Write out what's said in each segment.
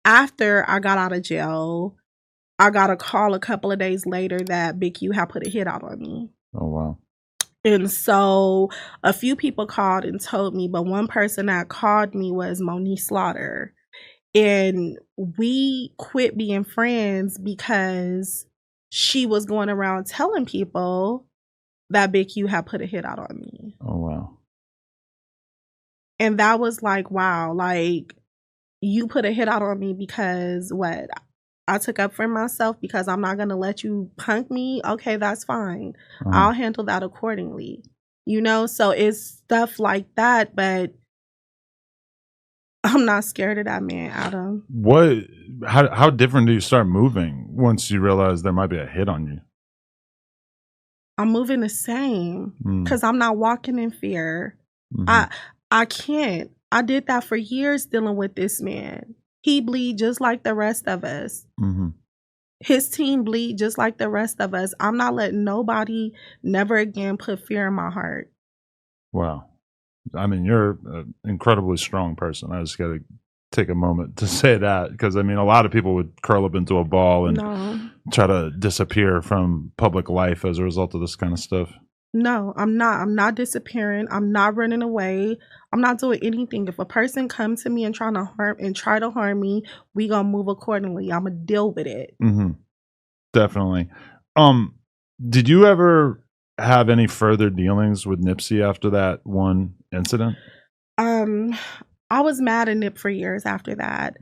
after I got out of jail, I got a call a couple of days later that Big U had put a hit out on me. Oh, wow. And so a few people called and told me, but one person that called me was Monique Slaughter. And we quit being friends because she was going around telling people that Big U had put a hit out on me. Oh, wow. And that was like, wow, like you put a hit out on me because what? I took up for myself because I'm not going to let you punk me. Okay, that's fine. I'll handle that accordingly. You know, so it's stuff like that, but I'm not scared of that man, Adam. How different do you start moving once you realize there might be a hit on you? I'm moving the same because I'm not walking in fear. I can't. I did that for years dealing with this man. He bleed just like the rest of us. His team bleed just like the rest of us. I'm not letting nobody never again put fear in my heart. Wow. I mean, you're an incredibly strong person. I just got to take a moment to say that because, I mean, a lot of people would curl up into a ball and try to disappear from public life as a result of this kind of stuff. No, I'm not. I'm not disappearing. I'm not running away. I'm not doing anything. If a person comes to me and try to harm me, we gonna move accordingly. I'm gonna deal with it. Definitely. Did you ever have any further dealings with Nipsey after that one incident? I was mad at Nip for years after that.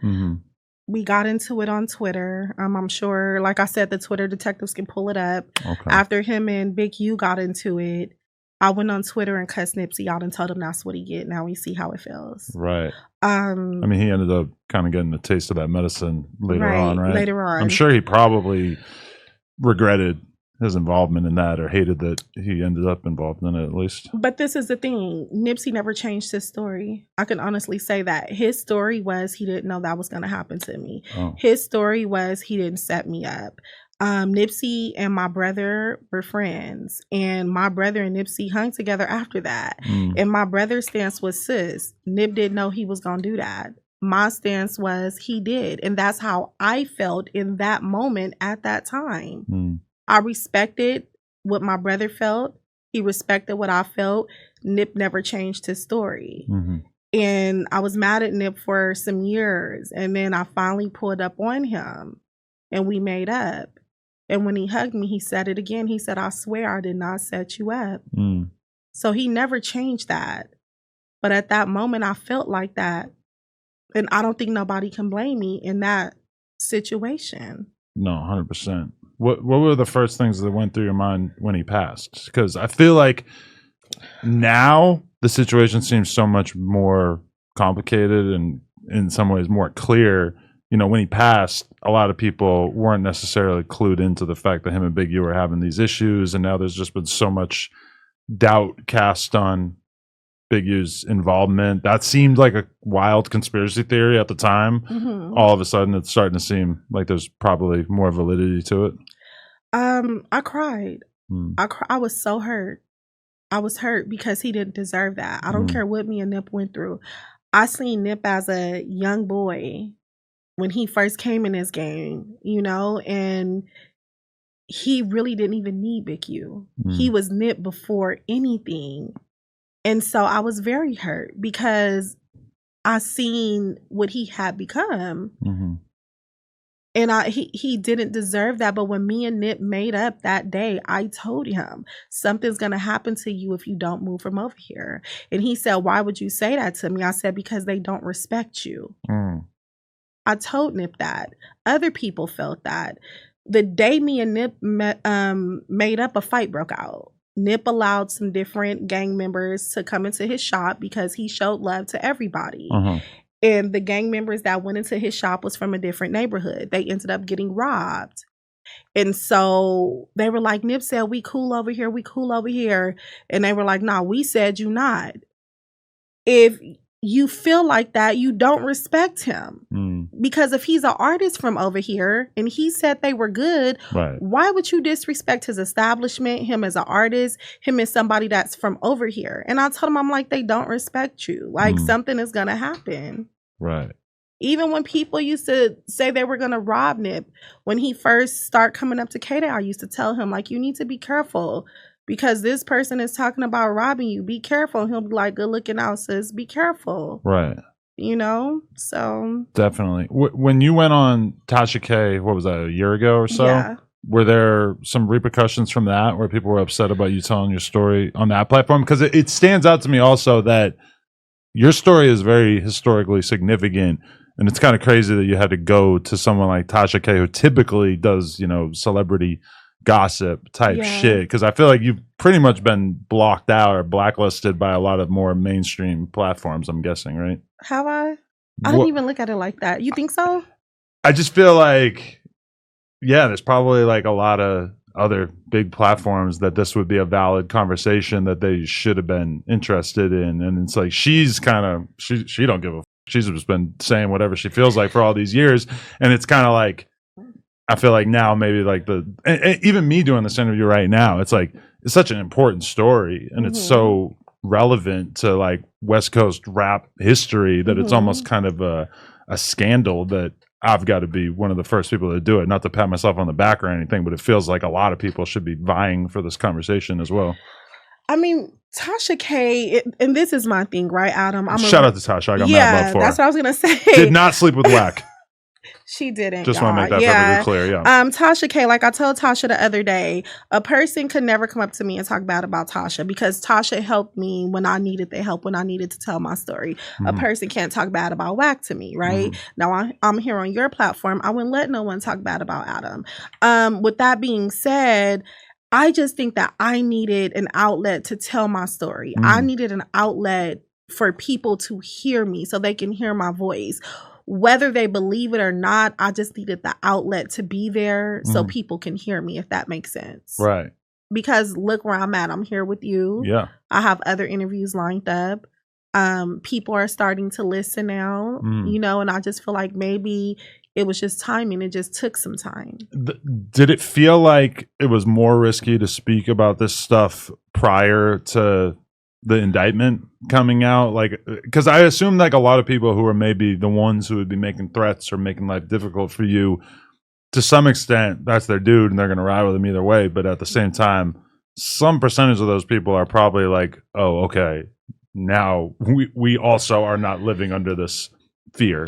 We got into it on Twitter. I'm sure, like I said, the Twitter detectives can pull it up. After him and Big U got into it, I went on Twitter and cussed Nipsey out and told him that's what he get. Now we see how it feels. Right. I mean, he ended up kind of getting a taste of that medicine later on, right? Later on. I'm sure he probably regretted his involvement in that or hated that he ended up involved in it at least. But this is the thing. Nipsey never changed his story. I can honestly say that. His story was he didn't know that was going to happen to me. His story was he didn't set me up. Nipsey and my brother were friends. And my brother and Nipsey hung together after that. And my brother's stance was, sis, Nip didn't know he was going to do that. My stance was he did. And that's how I felt in that moment at that time. I respected what my brother felt. He respected what I felt. Nip never changed his story. And I was mad at Nip for some years. And then I finally pulled up on him and we made up. And when he hugged me, he said it again. He said, I swear I did not set you up. So he never changed that. But at that moment, I felt like that. And I don't think nobody can blame me in that situation. No, 100%. What were the first things that went through your mind when he passed? Because I feel like now the situation seems so much more complicated and in some ways more clear. You know, when he passed, a lot of people weren't necessarily clued into the fact that him and Big U were having these issues. And now there's just been so much doubt cast on Big U's involvement. That seemed like a wild conspiracy theory at the time. All of a sudden, it's starting to seem like there's probably more validity to it. I cried. I was so hurt. I was hurt because he didn't deserve that. I don't care what me and Nip went through. I seen Nip as a young boy when he first came in this game, you know, and he really didn't even need Big U. He was Nip before anything. And so I was very hurt because I seen what he had become. And he didn't deserve that. But when me and Nip made up that day, I told him, something's going to happen to you if you don't move from over here. And he said, why would you say that to me? I said, because they don't respect you. I told Nip that. Other people felt that. The day me and Nip made up, a fight broke out. Nip allowed some different gang members to come into his shop because he showed love to everybody. And the gang members that went into his shop was from a different neighborhood. They ended up getting robbed. And so they were like, Nip said, we cool over here. We cool over here. And they were like, nah, we said you not. If you feel like that, you don't respect him. Because if he's an artist from over here and he said they were good, why would you disrespect his establishment, him as an artist, him as somebody that's from over here? And I told him, I'm like, they don't respect you. Like something is going to happen. Right. Even when people used to say they were going to rob Nip, when he first started coming up to K-Day, I used to tell him, like, you need to be careful because this person is talking about robbing you. Be careful. And he'll be like, good looking out, sis. Be careful. Right. You know? So. Definitely. When you went on Tasha K, what was that, a year ago or so? Yeah. Were there some repercussions from that where people were upset about you telling your story on that platform? Because it stands out to me also that your story is very historically significant. And it's kind of crazy that you had to go to someone like Tasha K, who typically does, celebrity gossip type shit. Because I feel like you've pretty much been blocked out or blacklisted by a lot of more mainstream platforms, I'm guessing, right? Have I? I didn't even look at it like that. You think so? I just feel like, yeah, there's probably like a lot of other big platforms that this would be a valid conversation that they should have been interested in. And it's like, she's kind of, she don't give a she's just been saying whatever she feels like for all these years. And it's kind of like, I feel like now maybe like even me doing this interview right now, it's like, it's such an important story and it's so relevant to like West Coast rap history that it's almost kind of a scandal that I've got to be one of the first people to do it. Not to pat myself on the back or anything, but it feels like a lot of people should be vying for this conversation as well. I mean, Tasha K, and this is my thing, right, Adam? Shout out to Tasha. I got mad love for her. That's what I was going to say. Did not sleep with Whack. She didn't. Just want to make that perfectly clear. Yeah. Tasha K, like I told Tasha the other day, a person could never come up to me and talk bad about Tasha because Tasha helped me when I needed the help, when I needed to tell my story. A person can't talk bad about Whack to me, right? Now I'm here on your platform. I wouldn't let no one talk bad about Adam. With that being said, I just think that I needed an outlet to tell my story. I needed an outlet for people to hear me so they can hear my voice. Whether they believe it or not, I just needed the outlet to be there so people can hear me, if that makes sense. Right. Because look where I'm at. I'm here with you. Yeah. I have other interviews lined up. People are starting to listen now, and I just feel like maybe it was just timing. It just took some time. Did it feel like it was more risky to speak about this stuff prior to the indictment coming out? Like, because I assume like a lot of people who are maybe the ones who would be making threats or making life difficult for you, to some extent, that's their dude and they're going to ride with him either way. But at the same time, some percentage of those people are probably like, oh, okay, now we also are not living under this fear.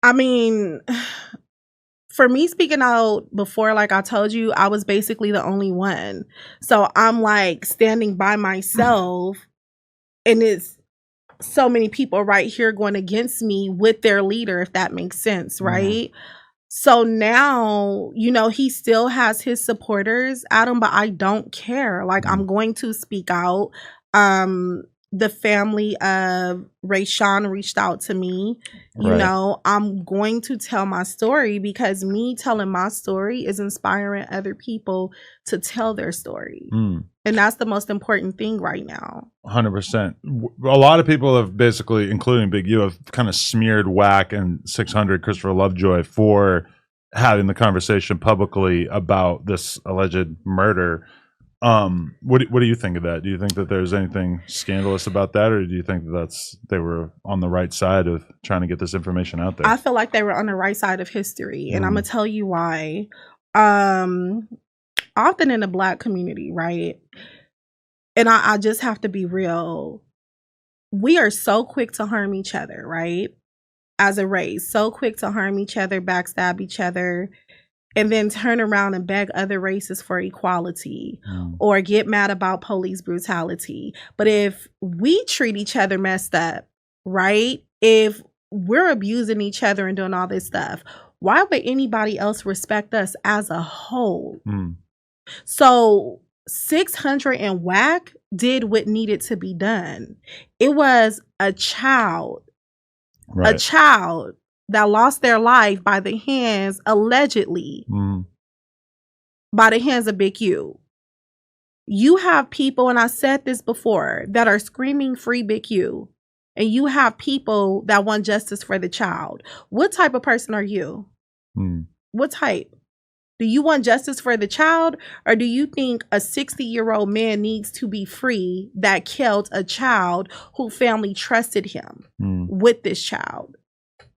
I mean, for me speaking out before, like I told you, I was basically the only one. So I'm like standing by myself and it's so many people right here going against me with their leader, if that makes sense, right? So now, he still has his supporters, Adam, but I don't care. Like, I'm going to speak out. The family of Rayshawn reached out to me. I'm going to tell my story because me telling my story is inspiring other people to tell their story. And that's the most important thing right now. 100%. A lot of people have basically, including Big U, have kind of smeared Whack and 600 Christopher Lovejoy for having the conversation publicly about this alleged murder. What do you think of that? Do you think that there's anything scandalous about that, or do you think that they were on the right side of trying to get this information out there? I feel like they were on the right side of history, and I'm gonna tell you why. Often in the Black community, right? And I just have to be real. We are so quick to harm each other, right? As a race, so quick to harm each other, backstab each other, and then turn around and beg other races for equality or get mad about police brutality. But if we treat each other messed up, right? If we're abusing each other and doing all this stuff, why would anybody else respect us as a whole? So 600 and Whack did what needed to be done. It was a child that lost their life by the hands, allegedly, by the hands of Big U. You have people, and I said this before, that are screaming free Big U. And you have people that want justice for the child. What type of person are you? What type? Do you want justice for the child, or do you think a 60-year-old man needs to be free that killed a child who family trusted him with this child?